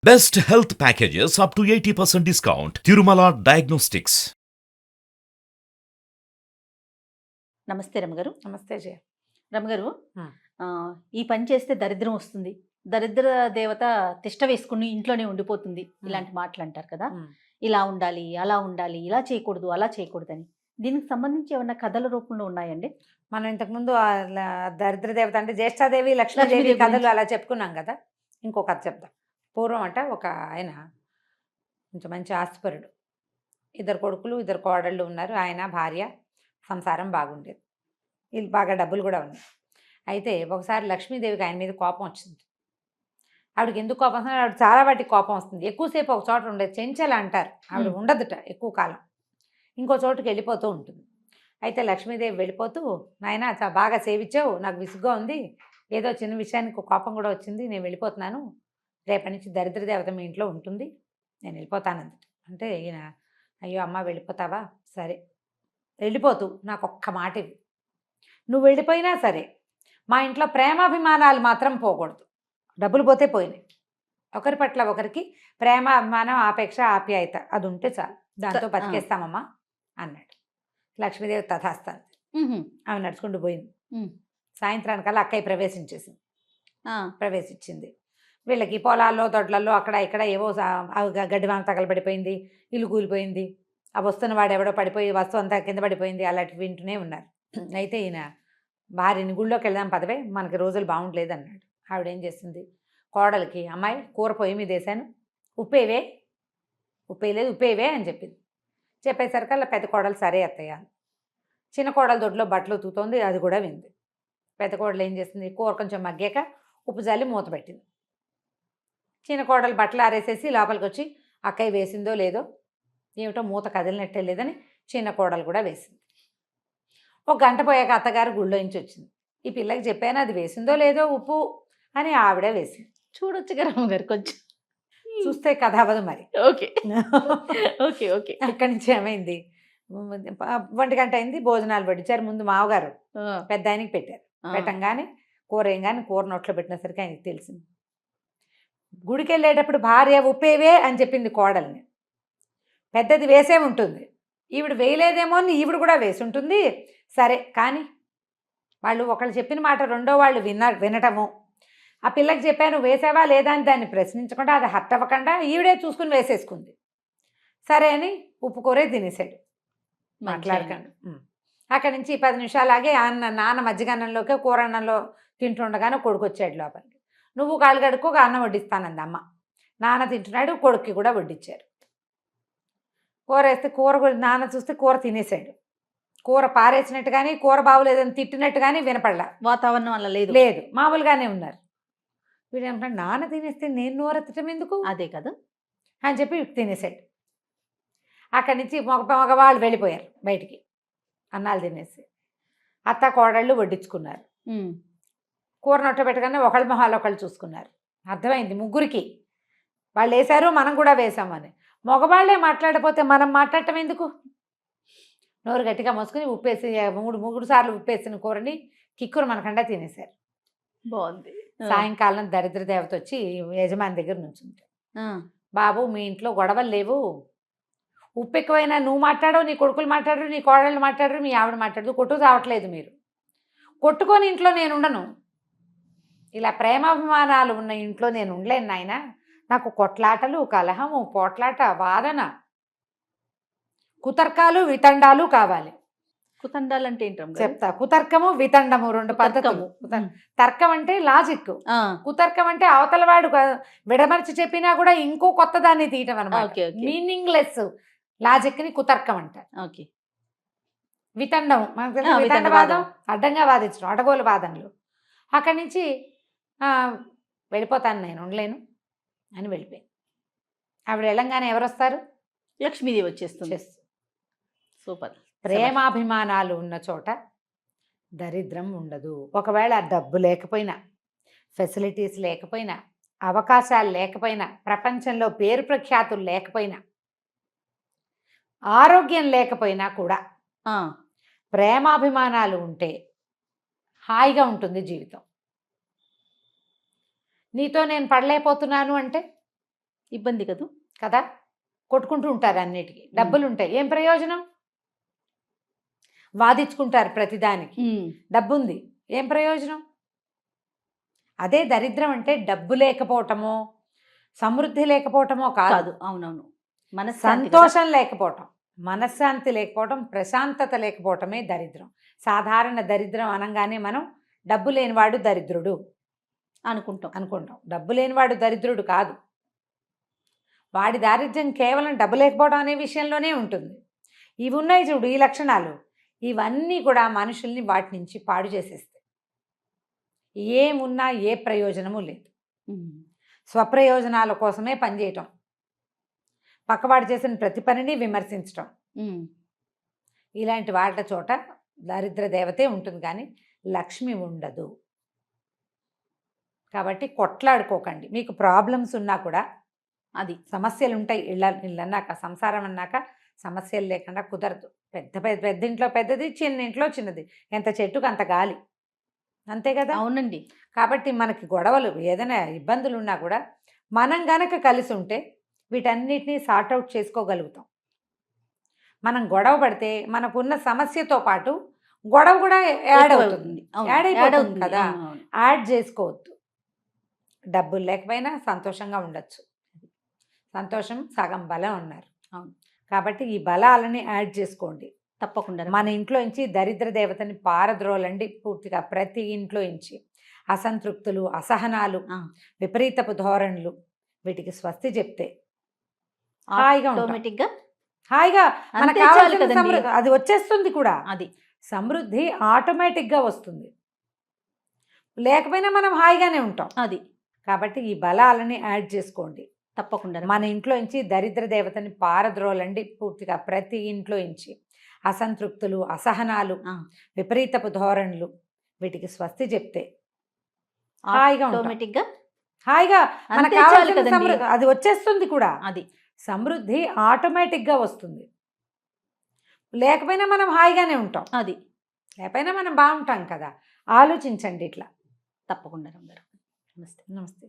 Best health packages up to 80% discount. Tirumala Diagnostics. నమస్తే రమగారు. నమస్తే జయ. రమగారు, హ్మ్. ఈ పని చేస్తే దరిద్రం వస్తుంది, దరిద్ర దేవత తిష్ట వేసుకుని ఇంట్లోనే ఉండిపోతుంది, ఇలాంటి మాటలు అంటారు కదా. ఇలా ఉండాలి, అలా ఉండాలి, ఇలా చేయకూడదు, అలా చేయకూడదని దీనికి సంబంధించి ఏమన్నా కథల రూపంలో ఉన్నాయండి? మనం ఇంతకుముందు దరిద్ర దేవత అంటే జ్యేష్ఠాదేవి లక్ష్మీదేవి లక్ష్మీదేవి కథలు గురించి. అలా చెప్పుకున్నాం కదా. ఇంకో కథ చెప్తాం. పూర్వం అంట ఒక ఆయన కొంచెం మంచి ఆస్తిపరుడు, 2 కొడుకులు 2 కోడళ్ళు ఉన్నారు. ఆయన భార్య, సంసారం బాగుండేది, వీళ్ళు బాగా డబ్బులు కూడా ఉన్నాయి. అయితే ఒకసారి లక్ష్మీదేవికి ఆయన మీద కోపం వచ్చింది. ఆవిడకి ఎందుకు కోపం వస్తుంది? ఆవిడ చాలా వాటికి కోపం వస్తుంది. ఎక్కువసేపు ఒక చోట ఉండేది, చెంచల అంటారు. ఆవిడ ఉండదుట ఎక్కువ కాలం, ఇంకో చోటుకి వెళ్ళిపోతూ ఉంటుంది. అయితే లక్ష్మీదేవి వెళ్ళిపోతూ, నాయన బాగా సేవించావు, నాకు విసుగ్గా ఉంది, ఏదో చిన్న విషయానికి కోపం కూడా వచ్చింది, నేను వెళ్ళిపోతున్నాను, రేపటి నుంచి దరిద్ర దేవత మీ ఇంట్లో ఉంటుంది, నేను వెళ్ళిపోతానంది. అంటే ఈయన, అయ్యో అమ్మ వెళ్ళిపోతావా, సరే వెళ్ళిపోతూ నాకు ఒక్క మాట ఇవ్వు, నువ్వు వెళ్ళిపోయినా సరే మా ఇంట్లో ప్రేమాభిమానాలు మాత్రం పోకూడదు. డబ్బులు పోతే పోయినాయి, ఒకరి పట్ల ఒకరికి ప్రేమ అభిమానం ఆపేక్ష ఆప్యాయత అది ఉంటే చాలు, దాంతో బతికేస్తామమ్మా అన్నాడు. లక్ష్మీదేవి తథాస్తాను, ఆమె నడుచుకుంటూ పోయింది. సాయంత్రానికల్లా అక్కయ్య ప్రవేశించింది. వీళ్ళకి పొలాల్లో దొడ్లలో అక్కడ ఇక్కడ ఏవో గడ్డివాన తగలబడిపోయింది, ఇల్లు కూలిపోయింది, ఆ వస్తున్న వాడు ఎవడో పడిపోయి వస్తువు అంతా కింద పడిపోయింది, అలాంటివి వింటూనే ఉన్నారు. అయితే ఈయన భార్యని గుళ్ళోకి వెళ్దాం పదవే, మనకి రోజులు బాగుండలేదు అన్నాడు. ఆవిడేం చేసింది, కోడలికి, అమ్మాయి కూర పొయ్యి మీద వేసాను, ఉప్పేవే, ఉప్పేయలేదు ఉప్పేవే అని చెప్పింది. చెప్పేసరికల్లా పెద్ద కోడలు సరే అత్తయ్య. చిన్న కోడలు దొడ్లో బట్టలు ఉతుకుతోంది, అది కూడా వింది. పెద్ద కోడలు ఏం చేసింది, కూర కొంచెం మగ్గాక ఉప్పు జల్లి మూత పెట్టింది. చిన్న కోడలు బట్టలు ఆరేసేసి లోపలికి వచ్చి, అక్కయ్య వేసిందో లేదో, ఏమిటో మూత కదిలినట్టే లేదని చిన్న కోడలు కూడా వేసింది. ఒక గంట పోయాక అత్తగారు గుళ్ళో నుంచి వచ్చింది. ఈ పిల్లకి చెప్పాను అది వేసిందో లేదో ఉప్పు అని, ఆవిడే వేసింది. చూడొచ్చు కదా రమగారు, కొంచెం చూస్తే కథ అవ్వదు మరి. Okay okay okay. అక్కడి నుంచి ఏమైంది, 1 గంట అయింది, భోజనాలు వడ్డించారు. ముందు మావగారు పెద్ద ఆయనకి పెట్టారు. పెట్టంగానే కూర ఏం కానీ కూర నోట్లో పెట్టినసరికి ఆయనకి తెలిసింది. గుడికి వెళ్ళేటప్పుడు భార్య ఉప్పేవే అని చెప్పింది కోడల్ని, పెద్దది వేసే ఉంటుంది, ఈవిడ వేయలేదేమో అని ఈవిడ కూడా వేసి ఉంటుంది. సరే కానీ వాళ్ళు ఒకళ్ళు చెప్పిన మాట రెండో వాళ్ళు వినటము, ఆ పిల్లకి చెప్పాను వేసావా లేదా అని దాన్ని ప్రశ్నించకుండా, అది హర్ట్ అవ్వకుండా ఈవిడే చూసుకుని వేసేసుకుంది. సరే అని ఉప్పు కూరే తినేసాడు మాట్లాడకండి. అక్కడి నుంచి 10 నిమిషాలాగే నాన్న మజ్జిగన్నంలోకి కూర అన్నంలో తింటుండగానే కొడుకు వచ్చాడు లోపలికి. నువ్వు కాళ్ళు కడుక్కో, అన్నం వడ్డిస్తానంది అమ్మ. నాన్న తింటున్నాడు, కొడుక్కి కూడా వడ్డించారు. కూర వేస్తే కూర నాన్న చూస్తే కూర తినేసాడు. కూర పారేసినట్టు కానీ, కూర బాగులేదని తిట్టినట్టు కానీ వినపడలా. వాతావరణం వల్ల లేదు లేదు, మామూలుగానే ఉన్నారు. వీడు ఏమంటాడు, నాన్న తినేస్తే నేను నోరెత్తటం ఎందుకు అదే కదా అని చెప్పి తినేసాడు. అక్కడి నుంచి మగవాళ్ళు వెళ్ళిపోయారు బయటికి, అన్నాలు తినేసి. అత్త కోడళ్ళు వడ్డించుకున్నారు. కూర నొట్ట పెట్టగానే ఒకళ్ళ మొహాలు ఒకళ్ళు చూసుకున్నారు. అర్థమైంది ముగ్గురికి, వాళ్ళు వేశారు మనం కూడా వేసామని. మగవాళ్లే మాట్లాడపోతే మనం మాట్లాడటం ఎందుకు? నోరు గట్టిగా మోసుకుని ఉప్పేసి 3 సార్లు ఉప్పేసిన కూరని కిక్కురు మనకండా తినేశారు. బాగుంది. సాయంకాలం దరిద్ర దేవత వచ్చి యజమాని దగ్గర నుంచుంది. బాబు మీ ఇంట్లో గొడవలు లేవు, ఉప్పు ఎక్కువైనా నువ్వు మాట్లాడవు, నీ కొడుకులు మాట్లాడరు, నీ కోడళ్ళు మాట్లాడరు, మీ ఆవిడ మాట్లాడదు, కొట్టు రావట్లేదు, మీరు కొట్టుకొని ఇంట్లో నేను ఉండను, ఇలా ప్రేమాభిమానాలు ఉన్న ఇంట్లో నేను ఉండలేను నాయన, నాకు కొట్లాటలు కలహము పోట్లాట వాదన కుతర్కాలు వితండాలు కావాలి. కుతండాలు అంటే ఏంటి చెప్తా. కుతర్కము వితండము 2 పద్ధతులు. తర్కం అంటే లాజిక్, కుతర్కం అంటే అవతలవాడు విడమర్చి చెప్పినా కూడా ఇంకో కొత్త దాన్ని తీయటం అనమాట. మీనింగ్లెస్ లాజిక్ ని కుతర్కం అంటారు. వితండం మనకు వితండవాదం, అడ్డంగా వాదించడం, అడగోలు వాదనలు. అక్కడి నుంచి వెళ్ళిపోతాను నేను ఉండలేను అని వెళ్ళిపోయింది. ఆవిడ వెళ్ళంగానే ఎవరు వస్తారు? లక్ష్మీదేవి వచ్చేస్తుంది. సూపర్. ప్రేమాభిమానాలు ఉన్న చోట దరిద్రం ఉండదు. ఒకవేళ డబ్బు లేకపోయినా, ఫెసిలిటీస్ లేకపోయినా, అవకాశాలు లేకపోయినా, ప్రపంచంలో పేరు ప్రఖ్యాతులు లేకపోయినా, ఆరోగ్యం లేకపోయినా కూడా ప్రేమాభిమానాలు ఉంటే హాయిగా ఉంటుంది జీవితం. నీతో నేను పడలేకపోతున్నాను అంటే ఇబ్బంది కదూ. కదా, కొట్టుకుంటూ ఉంటారు అన్నిటికీ. డబ్బులు ఉంటాయి, ఏం ప్రయోజనం? వాదించుకుంటారు ప్రతిదానికి. డబ్బు ఉంది, ఏం ప్రయోజనం? అదే దరిద్రం అంటే డబ్బు లేకపోవటమో సమృద్ధి లేకపోవటమో కాదు. కాదు, అవునవును. మనశ్శాంతి కదా. సంతోషం లేకపోవటం, మనశ్శాంతి లేకపోవటం, ప్రశాంతత లేకపోవటమే దరిద్రం. సాధారణ దరిద్రం అనగానే మనం డబ్బు లేనివాడు దరిద్రుడు అనుకుంటాం. డబ్బు లేనివాడు దరిద్రుడు కాదు. వాడి దారిద్ర్యం కేవలం డబ్బు లేకపోవడం అనే విషయంలోనే ఉంటుంది. ఇవి ఉన్నాయి చూడు, ఈ లక్షణాలు, ఇవన్నీ కూడా మనుషుల్ని వాటి నుంచి పాడు చేసేస్తాయి. ఏమున్నా ఏ ప్రయోజనము లేదు. స్వప్రయోజనాల కోసమే పనిచేయటం, పక్కవాడు చేసిన ప్రతి పనిని విమర్శించటం, ఇలాంటి వాటి చోట దరిద్ర దేవతే ఉంటుంది, కానీ లక్ష్మి ఉండదు. కాబట్టి కొట్లాడుకోకండి. మీకు ప్రాబ్లమ్స్ ఉన్నా కూడా, అది సమస్యలు ఉంటాయి. ఇళ్ళు అన్నాక, సంసారం అన్నాక సమస్యలు లేకుండా కుదరదు. పెద్ద ఇంట్లో పెద్దది, చిన్న ఇంట్లో చిన్నది. ఎంత చెట్టుకు అంత గాలి, అంతే కదా. అవునండి. కాబట్టి మనకి గొడవలు, ఏదైనా ఇబ్బందులు ఉన్నా కూడా మనం గనక కలిసి ఉంటే వీటన్నిటినీ సార్ట్అవుట్ చేసుకోగలుగుతాం. మనం గొడవ పడితే మనకున్న సమస్యతో పాటు గొడవ కూడా యాడ్ అవుతుంది. యాడ్ అయిపోతుంది కదా. యాడ్ చేసుకోవద్దు. డబ్బులు లేకపోయినా సంతోషంగా ఉండొచ్చు. సంతోషం సగం బలం అన్నారు. అవును. కాబట్టి ఈ బలాలని యాడ్ చేసుకోండి. తప్పకుండా. మన ఇంట్లో నుంచి దరిద్ర దేవతని పారద్రోలండి పూర్తిగా. ప్రతి ఇంట్లో నుంచి అసంతృప్తులు, అసహనాలు, విపరీతపు ధోరణులు, వీటికి స్వస్తి చెప్తే హాయిగా ఆటోమేటిక్గా హాయిగా మనకు అంతే చాలు కావాల్సిన కదండి. సమృద్ధి అది వచ్చేస్తుంది కూడా. అది సమృద్ధి ఆటోమేటిక్గా వస్తుంది. లేకపోయినా మనం హాయిగానే ఉంటాం. అది కాబట్టి ఈ బలాలని యాడ్ చేసుకోండి. తప్పకుండా. మన ఇంట్లో నుంచి దరిద్ర దేవతని పారద్రోలండి పూర్తిగా. ప్రతి ఇంట్లో నుంచి అసంతృప్తులు, అసహనాలు, విపరీతపు ధోరణులు, వీటికి స్వస్తి చెప్తే హాయిగా ఆటోమేటిక్గా హాయిగా మనకు అంతే చాలు కావాల్సిన కదండి. సమృద్ధి అది వచ్చేస్తుంది కూడా. అది సమృద్ధి ఆటోమేటిక్గా వస్తుంది. లేకపోయినా మనం హాయిగానే ఉంటాం. అది లేకపోయినా మనం బాగుంటాం కదా. ఆలోచించండి ఇట్లా. తప్పకుండా. నమస్తే. నమస్తే.